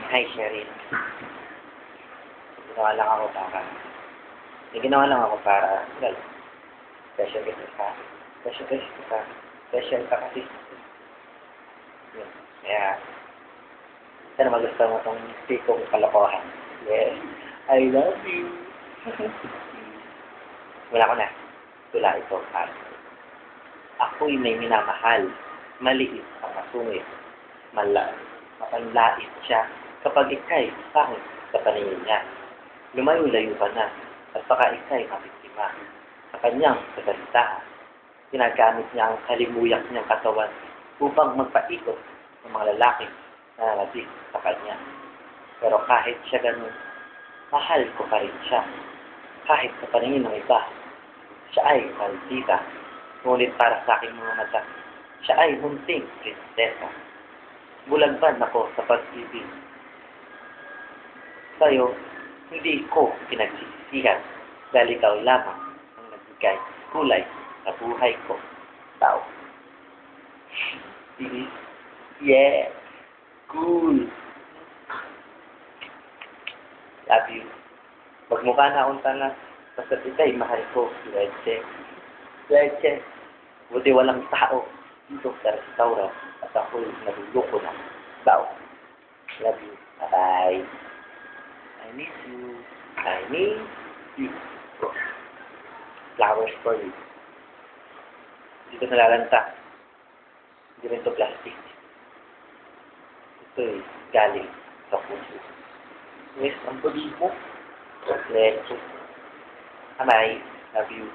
Hi, Sherin. Ginawa lang ako para... May ginawa lang ako para... Well, special guest ka. Special ka kasi. Yun. Kaya... Sana magustuhan mo itong tikong kalokohan. Yes. I love you. Wala ko na. Tula ito. Ako'y may minamahal. Maliit ang masungit. Mapanlait siya kapag ika'y pangit sa paningin niya. Lumayo-layo ka na at baka ika'y mabiktima sa kanyang kasalitahan. Ginagamit niya ang kalimuyak niyang katawan upang magpaikot ng mga lalaki na nalabig sa kanya. Pero kahit siya ganun, mahal ko pa rin siya. Kahit sa paningin ng iba, siya ay maldita. Ngunit para sa aking mga mata, siya ay munting prinsesa. Bulagban ako sa pag-ibig. Sa'yo, hindi ko pinagsisisihan dahil ikaw lamang ang nagbigay kulay sa buhay ko. Tao. Yeah. Cool. Love you. Magmukha na akong tanga. Basta ika'y mahal ko. Leche. Leche. Buti walang tao dito sa restaurant at ako'y naluloko na. Tao. Love you. Bye-bye. I miss you. I miss you. Flowers for you. Hindi ko nalalanta. Hindi rin ito plastic. Ito'y galing sa puso. Yes, ang pag-ibig mo. Leche. Bye-bye. Love you.